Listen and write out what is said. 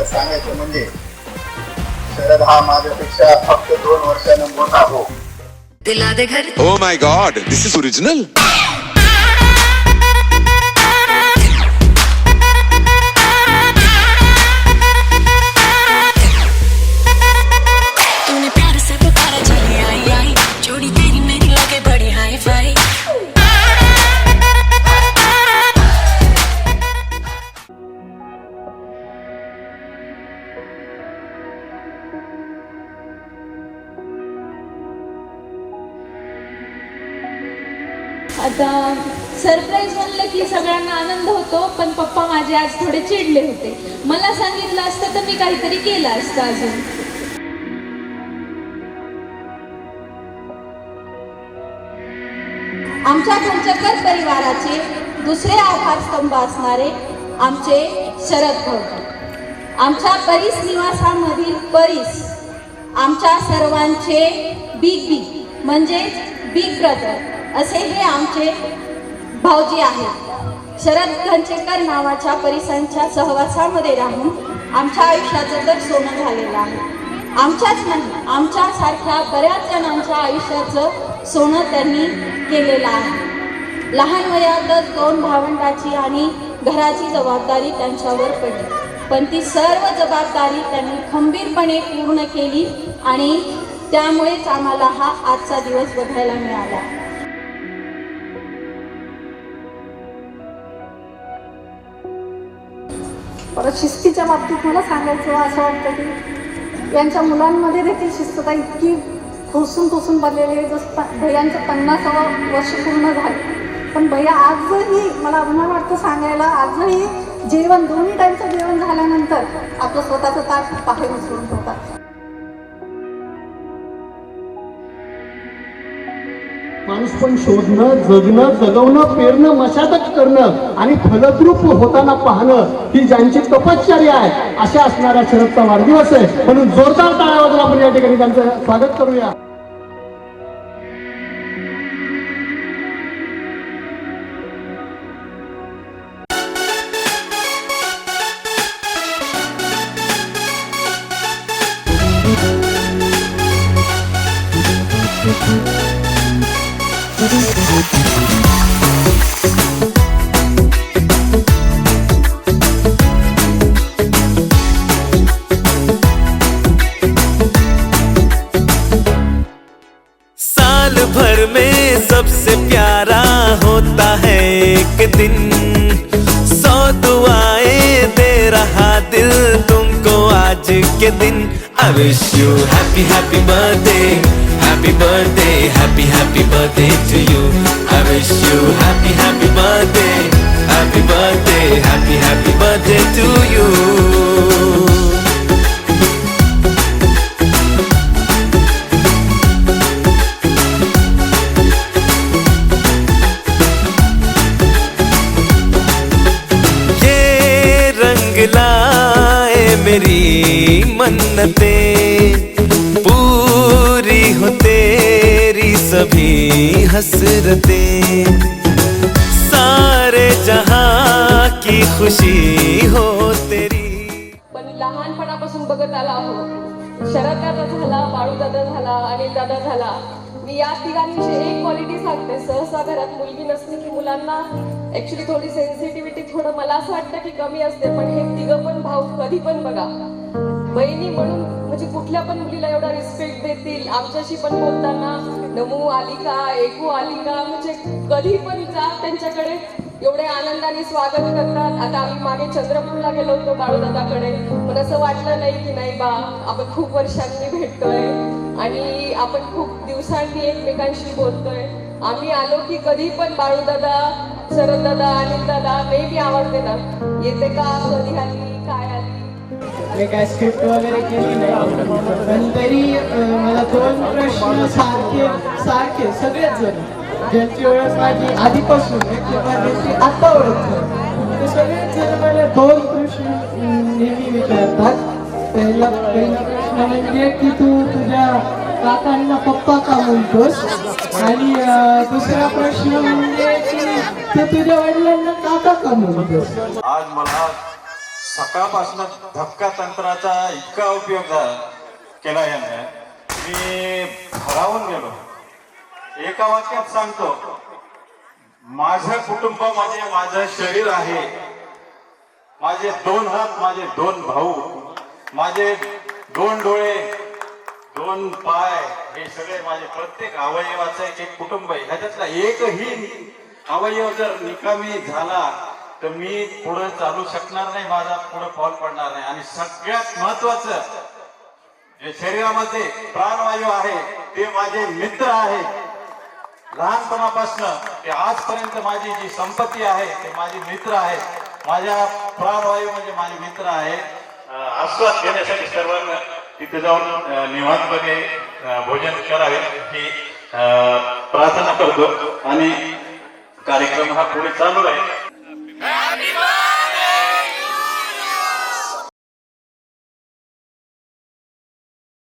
सांगायचं म्हणजे शरद हा माझ्यापेक्षा फक्त 2 वर्षांनी मोठा हो. दिला दे घर. Oh my God, this is original. तूने प्यार से पुकारा चली आई आई, जोड़ी तेरी मेरी लगे बड़ी हाई फाई. आता सरप्राईज म्हणलं की सगळ्यांना आनंद होतो, पण पप्पा माझे आज थोडे चिडले होते. मला सांगितलं असतं तर मी काहीतरी केलं असतं अजून. आमच्या खंचकर परिवाराचे दुसरे आधारस्तंभ असणारे आमचे शरद भाऊ, आमच्या परीस निवासामधील परीस, आमच्या सर्वांचे बिग बी म्हणजे बिग ब्रदर असे हे आमचे भाऊजी आहेत. शरद खंचेकर नावाच्या परिसांच्या सहवासामध्ये राहून आमच्या आयुष्याचं तर सोनं झालेलं आहे. आमच्याच नाही, आमच्यासारख्या बऱ्याच जणांच्या आयुष्याचं सोनं त्यांनी केलेलं आहे. लहान वयातच 2 भावंडाची आणि घराची जबाबदारी त्यांच्यावर पडली, पण ती सर्व जबाबदारी त्यांनी खंबीरपणे पूर्ण केली आणि त्यामुळेच आम्हाला हा आजचा दिवस बघायला मिळाला. परत शिस्तीच्या बाबतीत मला सांगायचं असं वाटतं की यांच्या मुलांमध्ये देखील शिस्तता इतकी ठोसून बनलेली आहे. जसं भैयांचं 50वं वर्ष पूर्ण झालं, पण भैया आजही मला अभिमान वाटतं सांगायला, आजही जेवण 2 टाईमचं जेवण झाल्यानंतर आपलं स्वतःचं ताट बाहेर उचलून ठेवतात. माणूस पण शोधणं, जगणं, जगवणं, पेरणं, मशागत करणं आणि फलद्रूप होताना पाहणं ही ज्यांची तपश्चर्या आहे अशा असणारा शरदचा वाढदिवस आहे. म्हणून जोरदार टाळ्या वाजवून आपण या ठिकाणी त्यांचं स्वागत करूया. साल भर में सबसे प्यारा होता है एक दिन, 100 दुआएं दे रहा दिल तुमको आज के दिन. I wish you happy happy birthday, happy birthday, happy happy birthday to you. I wish you happy happy birthday, happy birthday, happy happy birthday to you. मेरी मन्नतें पूरी हो तेरी सभी हसरतें, सारे जहां की खुशी हो तेरी. पण लहानपणापासून बघत आला आहोत, शरद दादा झाला, बाळू दादा झाला, अनिल दादा झाला. मी या तिघांविषयी एक क्वालिटी सांगते. सहसा घरात मुलगी नसली की मुलांना ऍक्च्युली थोडी सेन्सिटिव्हिटी थोडं मला असं वाटतं की कमी असते, पण हे तिघं पण भाऊ कधी पण बघा बहिणी म्हणून म्हणजे कुठल्या पण मुलीला एवढा रिस्पेक्ट देतील. आमच्याशी पण बोलताना नमू आली का, एकू आली का, म्हणजे कधी पण जा त्यांच्याकडे एवढे आनंदाने स्वागत करतात. आता आम्ही मागे चंद्रपूरला गेलो होतो बाळूदादाकडे, पण असं वाटलं नाही की नाही बा आपण खूप वर्षांनी भेटतोय आणि आपण खूप दिवसांनी एकमेकांशी बोलतोय. आम्ही आलो की कधी पण बाळूदादा, शरददादा, अनिलदादा नेहमी आवाज देणार, येते का, कधी आली, काय आली. मी काय स्क्रिप्ट वगैरे केली नाही, पण तरी मला 2 प्रश्न सारखे सगळेच जण ज्यांची ओळख माझी आधीपासून आता ओळखतो ते सगळेच जण मला 2 प्रश्न नेहमी विचारतात. पहिला प्रश्न म्हणजे की तू तुझ्या काकांना पप्पा का म्हणतोस, आणि दुसरा प्रश्न म्हणजे की तू तुझ्या वडिलांना काका का म्हणतोस. आज मला सकाळपासून धक्का तंत्राचा इतका उपयोग केला यांनी, मी भारावून गेलो. एका वाक्यात सांगतो, माझं कुटुंब म्हणजे माझं शरीर आहे. माझे 2 हात, माझे 2 भाऊ, माझे 2 डोळे, 2 पाय, हे सगळे माझे प्रत्येक अवयवाचं एक कुटुंब आहे. ह्याच्यातला एकही अवयव जर निकामी झाला तर मी पुढे चालू शकणार नाही, माझा पुढे पाऊल पडणार नाही. आणि सगळ्यात महत्वाचं, जे शरीरामध्ये प्राणवायू आहे ते माझे मित्र आहे. लहानपणापासून ते आजपर्यंत माझी जी संपत्ती आहे ते माझे मित्र आहेत. माझ्या प्राणवायू म्हणजे माझे मित्र आहे. आस्वाद घेण्यासाठी सर्वांना तिथे जाऊन निवांतपणे भोजन करावे ही प्रार्थना करतो. आणि कार्यक्रम हा पुढे चालू आहे.